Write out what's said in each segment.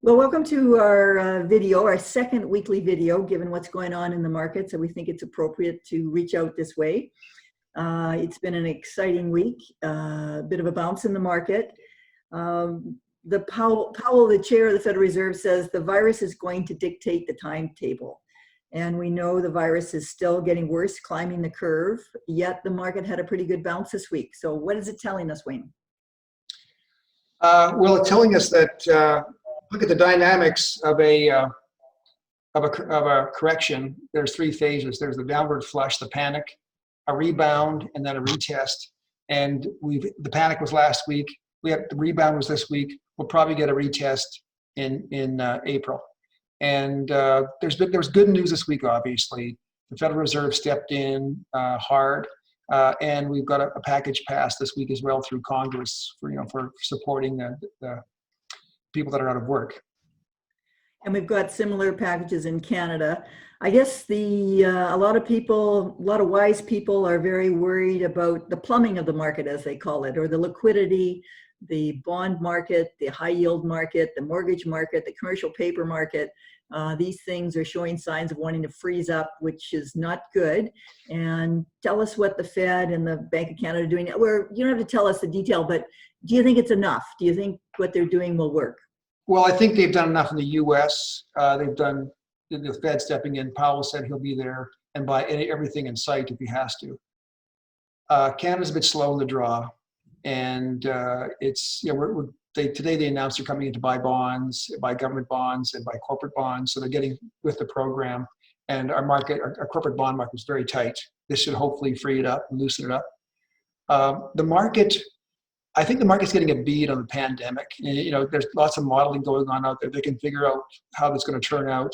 Well, welcome to our video, our second weekly video, given what's going on in the market. So we think it's appropriate to reach out this way. It's been an exciting week, a bit of a bounce in the market. Powell, the chair of the Federal Reserve, says the virus is going to dictate the timetable. And we know the virus is still getting worse, climbing the curve, yet the market had a pretty good bounce this week. So what is it telling us, Wayne? Well, it's telling us that look at the dynamics of a correction. There's three phases. There's the downward flush, the panic, a rebound, and then a retest. And the panic was last week. The rebound was this week. We'll probably get a retest in April. And there's good news this week. Obviously, the Federal Reserve stepped in hard. And we've got a package passed this week as well through Congress for supporting the people that are out of work. And we've got similar packages in Canada. I guess a lot of wise people are very worried about the plumbing of the market, as they call it, or the liquidity, the bond market, the high yield market, the mortgage market, the commercial paper market. These things are showing signs of wanting to freeze up, which is not good. And tell us what the Fed and the Bank of Canada are doing. You don't have to tell us the detail, but do you think it's enough? Do you think what they're doing will work? Well, I think they've done enough in the U.S. They've done the Fed stepping in. Powell said he'll be there and buy everything in sight if he has to. Canada's a bit slow in the draw, and today they announced they're coming in to buy bonds, buy government bonds, and buy corporate bonds. So they're getting with the program. And our corporate bond market was very tight. This should hopefully free it up and loosen it up. I think the market's getting a bead on the pandemic. There's lots of modeling going on out there. They can figure out how that's going to turn out.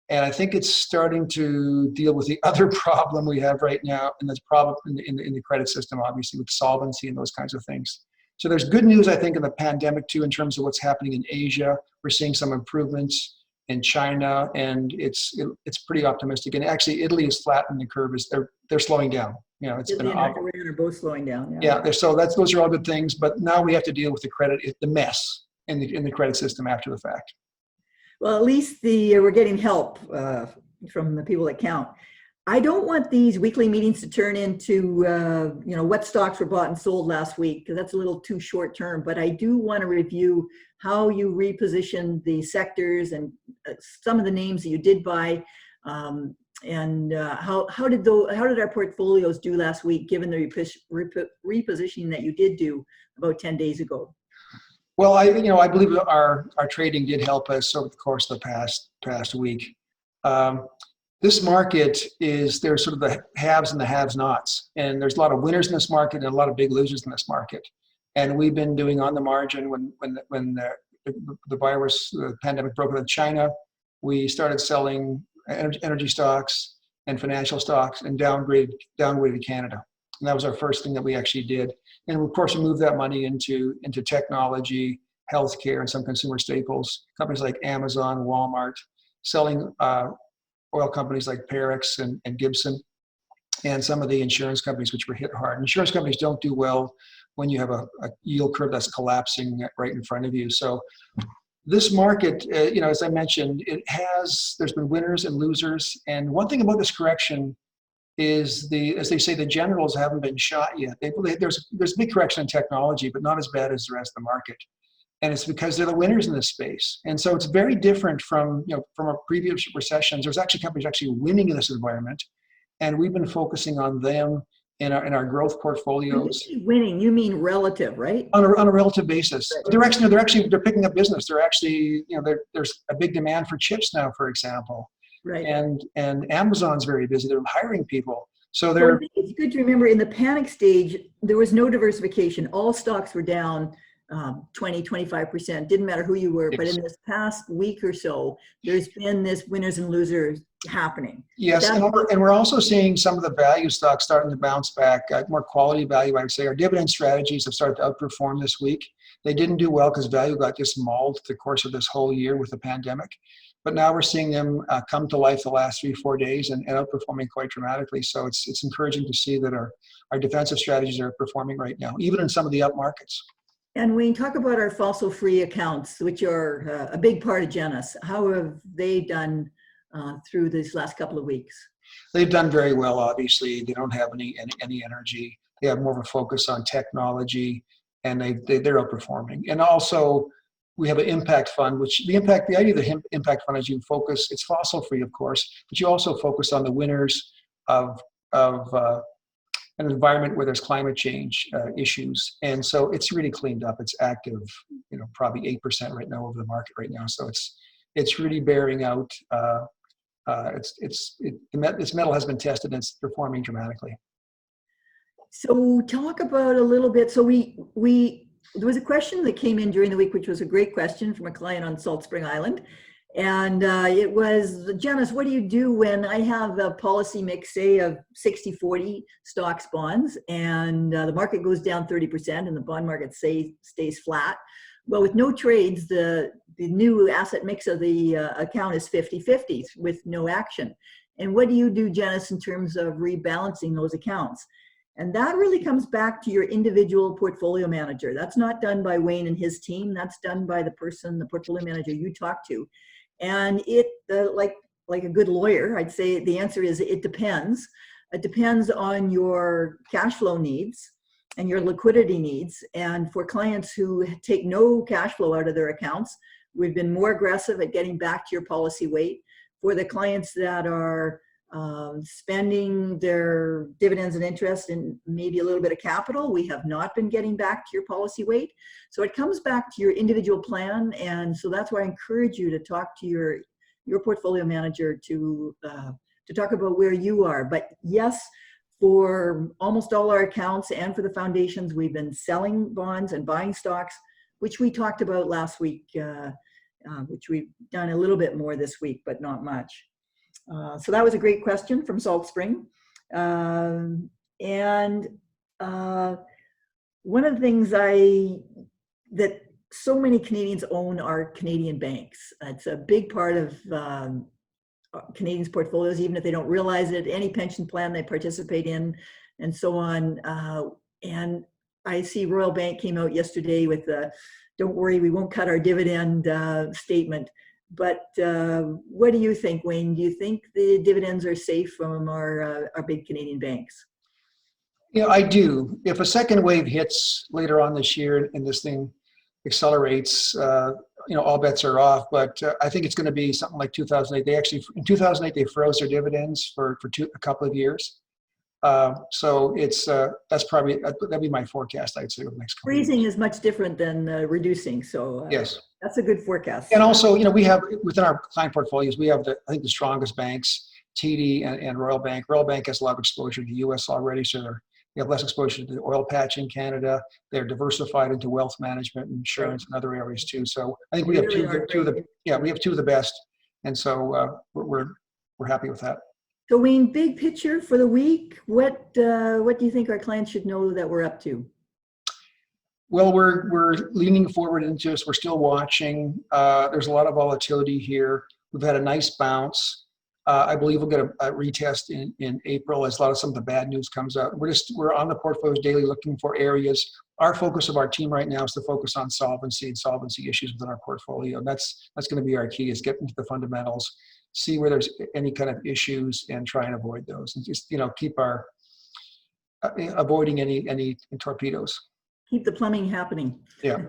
And I think it's starting to deal with the other problem we have right now, and that's problem in the credit system, obviously, with solvency and those kinds of things. So there's good news, I think, in the pandemic too, in terms of what's happening in Asia. We're seeing some improvements in China, and it's pretty optimistic. And actually, Italy is flattening the curve. They're slowing down. It's Italy been and Iran are both slowing down. Yeah. Those are all good things. But now we have to deal with the mess in the credit system after the fact. Well, at least we're getting help from the people that count. I don't want these weekly meetings to turn into, what stocks were bought and sold last week, because that's a little too short term. But I do want to review how you repositioned the sectors and some of the names that you did buy, and how did our portfolios do last week, given the repositioning that you did do about 10 days ago? Well, I believe our trading did help us over the course of the past week. This market there's sort of the haves and the have-nots, and there's a lot of winners in this market and a lot of big losers in this market. And we've been doing on the margin when the virus, the pandemic broke out in China, we started selling energy stocks and financial stocks and downgraded Canada. And that was our first thing that we actually did. And of course, we moved that money into technology, healthcare, and some consumer staples, companies like Amazon, Walmart, selling oil companies like Parex and Gibson, and some of the insurance companies which were hit hard. Insurance companies don't do well when you have a yield curve that's collapsing right in front of you. So this market, as I mentioned, there's been winners and losers. And one thing about this correction is as they say, the generals haven't been shot yet. There's a big correction in technology, but not as bad as the rest of the market. And it's because they're the winners in this space. And so it's very different from our previous recessions. There's actually companies winning in this environment. And we've been focusing on them in our growth portfolios. When you say winning, you mean relative, right? On a relative basis. Right. They're picking up business. They're actually, there's a big demand for chips now, for example. Right. And Amazon's very busy. They're hiring people. So it's good to remember, in the panic stage, there was no diversification. All stocks were down 20, 25%, didn't matter who you were. Yes. But in this past week or so, there's been this winners and losers happening. Yes, and we're also seeing some of the value stocks starting to bounce back, more quality value, I would say. Our dividend strategies have started to outperform this week. They didn't do well because value got just mauled the course of this whole year with the pandemic. But now we're seeing them come to life the last 3-4 days and outperforming quite dramatically. So it's encouraging to see that our defensive strategies are performing right now, even in some of the up markets. And we talk about our fossil-free accounts, which are a big part of Genus. How have they done through these last couple of weeks? They've done very well. Obviously, they don't have any energy. They have more of a focus on technology, and they're outperforming. And also, we have an impact fund, which the idea of the impact fund is you focus. It's fossil free, of course, but you also focus on the winners of an environment where there's climate change issues. And so it's really cleaned up. It's active, probably 8% right now over the market right now. So it's really bearing out. This metal has been tested and it's performing dramatically. So talk about a little bit. So there was a question that came in during the week, which was a great question from a client on Salt Spring Island. And it was, Genus, what do you do when I have a policy mix, say, of 60-40 stocks bonds, and the market goes down 30% and the bond market stays flat? Well, with no trades, the new asset mix of the account is 50-50 with no action. And what do you do, Genus, in terms of rebalancing those accounts? And that really comes back to your individual portfolio manager. That's not done by Wayne and his team. That's done by the portfolio manager you talk to. And it, like a good lawyer, I'd say the answer is it depends. It depends on your cash flow needs and your liquidity needs. And for clients who take no cash flow out of their accounts, we've been more aggressive at getting back to your policy weight. For the clients that are spending their dividends and interest and maybe a little bit of capital, we have not been getting back to your policy weight. So it comes back to your individual plan. And so that's why I encourage you to talk to your portfolio manager to talk about where you are. But yes, for almost all our accounts and for the foundations, we've been selling bonds and buying stocks, which we talked about last week, which we've done a little bit more this week, but not much. So that was a great question from Salt Spring. One of the things that so many Canadians own are Canadian banks. It's a big part of Canadians' portfolios, even if they don't realize it, any pension plan they participate in, and so on. And I see Royal Bank came out yesterday with the, don't worry, we won't cut our dividend statement. But what do you think, Wayne? Do you think the dividends are safe from our big Canadian banks? Yeah, I do. If a second wave hits later on this year and this thing accelerates, all bets are off. But I think it's going to be something like 2008. They actually, in 2008, they froze their dividends for a couple of years. So it's that'd be my forecast, I'd say, over the next couple of years. Freezing is much different than reducing. So yes, that's a good forecast. And also, we have within our client portfolios, we have I think the strongest banks, TD and Royal Bank. Royal Bank has a lot of exposure to the U.S. already, so they have less exposure to the oil patch in Canada. They're diversified into wealth management, and insurance, and other areas too. So I think we have two of the best, and so we're happy with that. So Wayne, big picture for the week, what do you think our clients should know that we're up to? Well, we're leaning forward into this. We're still watching. There's a lot of volatility here. We've had a nice bounce. I believe we'll get a retest in April as some of the bad news comes out. We're on the portfolios daily looking for areas. Our focus of our team right now is to focus on solvency and solvency issues within our portfolio. And that's going to be our key, is get into the fundamentals, see where there's any kind of issues and try and avoid those, and just keep avoiding any torpedoes. Keep the plumbing happening. Yeah.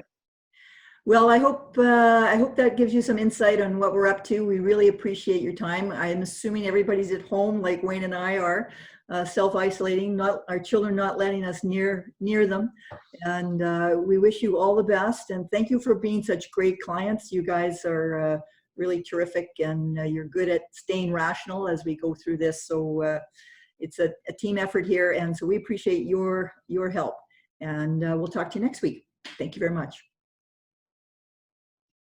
Well, I hope that gives you some insight on what we're up to. We really appreciate your time. I'm assuming everybody's at home, like Wayne and I are, self-isolating, not our children not letting us near them. And we wish you all the best. And thank you for being such great clients. You guys are really terrific, and you're good at staying rational as we go through this. So it's a team effort here, and so we appreciate your help. And we'll talk to you next week. Thank you very much.